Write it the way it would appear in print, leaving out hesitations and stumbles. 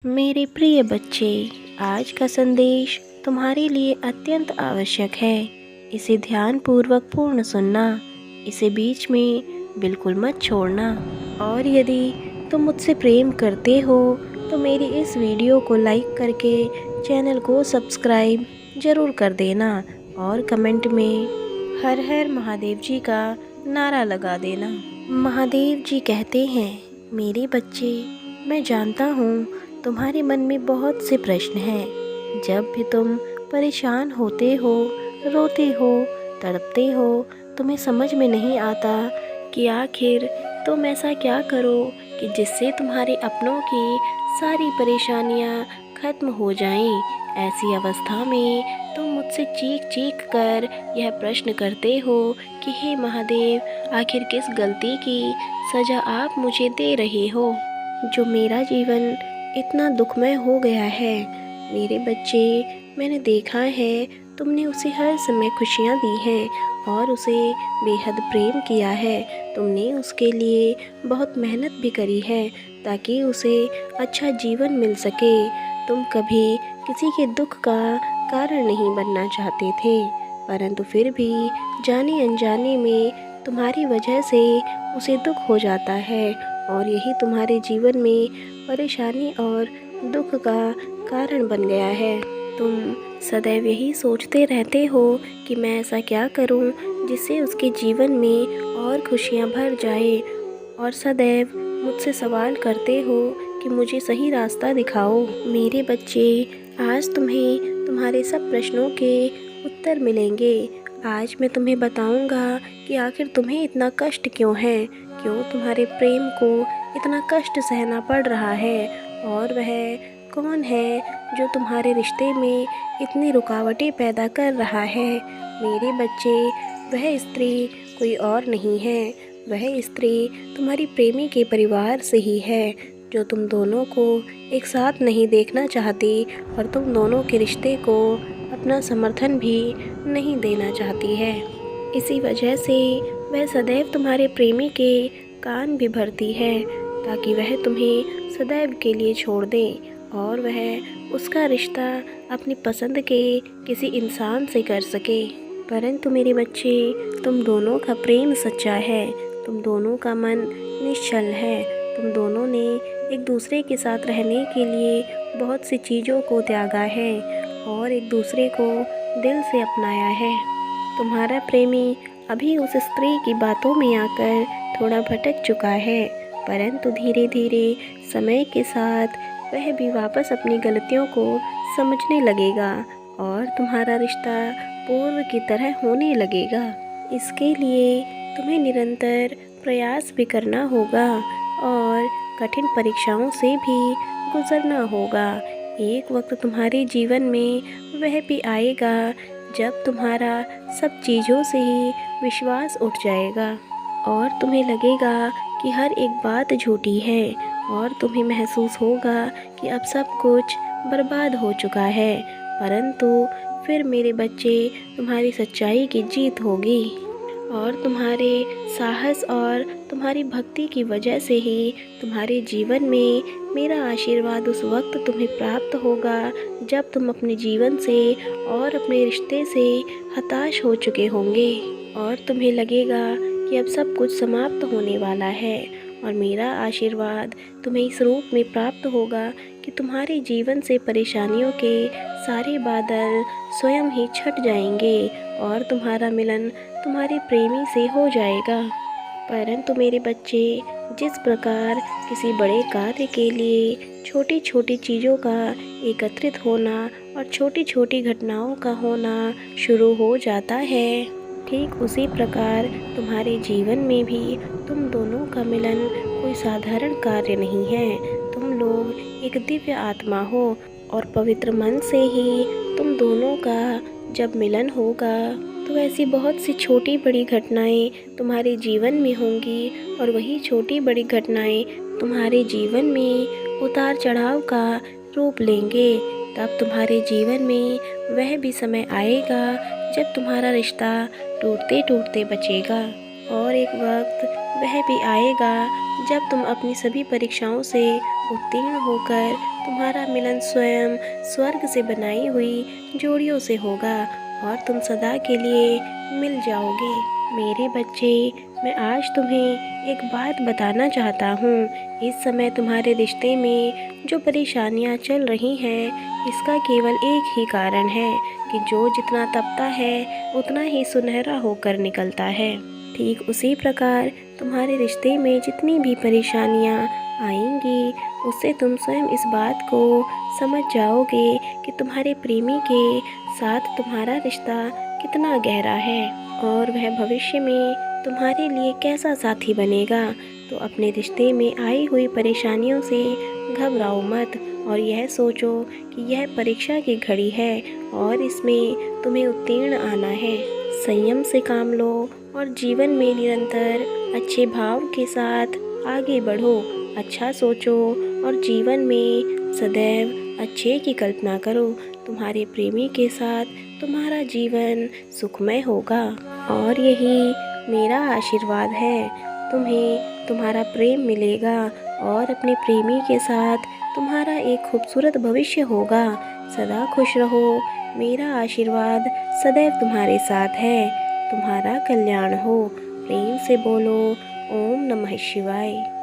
मेरे प्रिय बच्चे, आज का संदेश तुम्हारे लिए अत्यंत आवश्यक है। इसे ध्यानपूर्वक पूर्ण सुनना, इसे बीच में बिल्कुल मत छोड़ना। और यदि तुम मुझसे प्रेम करते हो तो मेरी इस वीडियो को लाइक करके चैनल को सब्सक्राइब ज़रूर कर देना और कमेंट में हर हर महादेव जी का नारा लगा देना। महादेव जी कहते हैं, मेरे बच्चे, मैं जानता हूँ तुम्हारे मन में बहुत से प्रश्न हैं। जब भी तुम परेशान होते हो, रोते हो, तड़पते हो, तुम्हें समझ में नहीं आता कि आखिर तुम ऐसा क्या करो कि जिससे तुम्हारे अपनों की सारी परेशानियां खत्म हो जाएं। ऐसी अवस्था में तुम मुझसे चीख चीख कर यह प्रश्न करते हो कि हे महादेव, आखिर किस गलती की सज़ा आप मुझे दे रहे हो जो मेरा जीवन इतना दुखमय हो गया है। मेरे बच्चे, मैंने देखा है तुमने उसे हर समय खुशियाँ दी हैं और उसे बेहद प्रेम किया है। तुमने उसके लिए बहुत मेहनत भी करी है ताकि उसे अच्छा जीवन मिल सके। तुम कभी किसी के दुख का कारण नहीं बनना चाहते थे, परंतु फिर भी जाने अनजाने में तुम्हारी वजह से उसे दुख हो जाता है और यही तुम्हारे जीवन में परेशानी और दुख का कारण बन गया है। तुम सदैव यही सोचते रहते हो कि मैं ऐसा क्या करूं जिससे उसके जीवन में और खुशियां भर जाए, और सदैव मुझसे सवाल करते हो कि मुझे सही रास्ता दिखाओ। मेरे बच्चे, आज तुम्हें तुम्हारे सब प्रश्नों के उत्तर मिलेंगे। आज मैं तुम्हें बताऊंगा कि आखिर तुम्हें इतना कष्ट क्यों है, क्यों तुम्हारे प्रेम को इतना कष्ट सहना पड़ रहा है, और वह कौन है जो तुम्हारे रिश्ते में इतनी रुकावटें पैदा कर रहा है। मेरे बच्चे, वह स्त्री कोई और नहीं है, वह स्त्री तुम्हारी प्रेमी के परिवार से ही है जो तुम दोनों को एक साथ नहीं देखना चाहती और तुम दोनों के रिश्ते को अपना समर्थन भी नहीं देना चाहती है। इसी वजह से वह सदैव तुम्हारे प्रेमी के कान भी भरती है ताकि वह तुम्हें सदैव के लिए छोड़ दे और वह उसका रिश्ता अपनी पसंद के किसी इंसान से कर सके। परंतु मेरे बच्चे, तुम दोनों का प्रेम सच्चा है, तुम दोनों का मन निश्चल है, तुम दोनों ने एक दूसरे के साथ रहने के लिए बहुत सी चीज़ों को त्यागा है और एक दूसरे को दिल से अपनाया है। तुम्हारा प्रेमी अभी उस स्त्री की बातों में आकर थोड़ा भटक चुका है, परंतु धीरे धीरे समय के साथ वह भी वापस अपनी गलतियों को समझने लगेगा और तुम्हारा रिश्ता पूर्व की तरह होने लगेगा। इसके लिए तुम्हें निरंतर प्रयास भी करना होगा और कठिन परीक्षाओं से भी गुजरना होगा। एक वक्त तुम्हारे जीवन में वह भी आएगा जब तुम्हारा सब चीज़ों से ही विश्वास उठ जाएगा और तुम्हें लगेगा कि हर एक बात झूठी है और तुम्हें महसूस होगा कि अब सब कुछ बर्बाद हो चुका है। परंतु फिर मेरे बच्चे, तुम्हारी सच्चाई की जीत होगी और तुम्हारे साहस और तुम्हारी भक्ति की वजह से ही तुम्हारे जीवन में मेरा आशीर्वाद उस वक्त तुम्हें प्राप्त होगा जब तुम अपने जीवन से और अपने रिश्ते से हताश हो चुके होंगे और तुम्हें लगेगा कि अब सब कुछ समाप्त होने वाला है। और मेरा आशीर्वाद तुम्हें इस रूप में प्राप्त होगा कि तुम्हारे जीवन से परेशानियों के सारे बादल स्वयं ही छट जाएंगे और तुम्हारा मिलन तुम्हारे प्रेमी से हो जाएगा। परंतु मेरे बच्चे, जिस प्रकार किसी बड़े कार्य के लिए छोटी छोटी चीज़ों का एकत्रित होना और छोटी छोटी घटनाओं का होना शुरू हो जाता है, ठीक उसी प्रकार तुम्हारे जीवन में भी तुम दोनों का मिलन कोई साधारण कार्य नहीं है। तुम लोग एक दिव्य आत्मा हो और पवित्र मन से ही तुम दोनों का जब मिलन होगा तो ऐसी बहुत सी छोटी बड़ी घटनाएं तुम्हारे जीवन में होंगी और वही छोटी बड़ी घटनाएं तुम्हारे जीवन में उतार चढ़ाव का रूप लेंगे। तब तुम्हारे जीवन में वह भी समय आएगा जब तुम्हारा रिश्ता टूटते टूटते बचेगा और एक वक्त वह भी आएगा जब तुम अपनी सभी परीक्षाओं से उत्तीर्ण होकर तुम्हारा मिलन स्वयं स्वर्ग से बनाई हुई जोड़ियों से होगा और तुम सदा के लिए मिल जाओगे। मेरे बच्चे, मैं आज तुम्हें एक बात बताना चाहता हूँ। इस समय तुम्हारे रिश्ते में जो परेशानियाँ चल रही हैं, इसका केवल एक ही कारण है कि जो जितना तपता है उतना ही सुनहरा होकर निकलता है। ठीक उसी प्रकार तुम्हारे रिश्ते में जितनी भी परेशानियाँ आएंगी, उससे तुम स्वयं इस बात को समझ जाओगे कि तुम्हारे प्रेमी के साथ तुम्हारा रिश्ता कितना गहरा है और वह भविष्य में तुम्हारे लिए कैसा साथी बनेगा। तो अपने रिश्ते में आई हुई परेशानियों से घबराओ मत और यह सोचो कि यह परीक्षा की घड़ी है और इसमें तुम्हें उत्तीर्ण आना है। संयम से काम लो और जीवन में निरंतर अच्छे भाव के साथ आगे बढ़ो। अच्छा सोचो और जीवन में सदैव अच्छे की कल्पना करो। तुम्हारे प्रेमी के साथ तुम्हारा जीवन सुखमय होगा और यही मेरा आशीर्वाद है। तुम्हें तुम्हारा प्रेम मिलेगा और अपने प्रेमी के साथ तुम्हारा एक खूबसूरत भविष्य होगा। सदा खुश रहो। मेरा आशीर्वाद सदैव तुम्हारे साथ है। तुम्हारा कल्याण हो। प्रेम से बोलो ओम नमः शिवाय।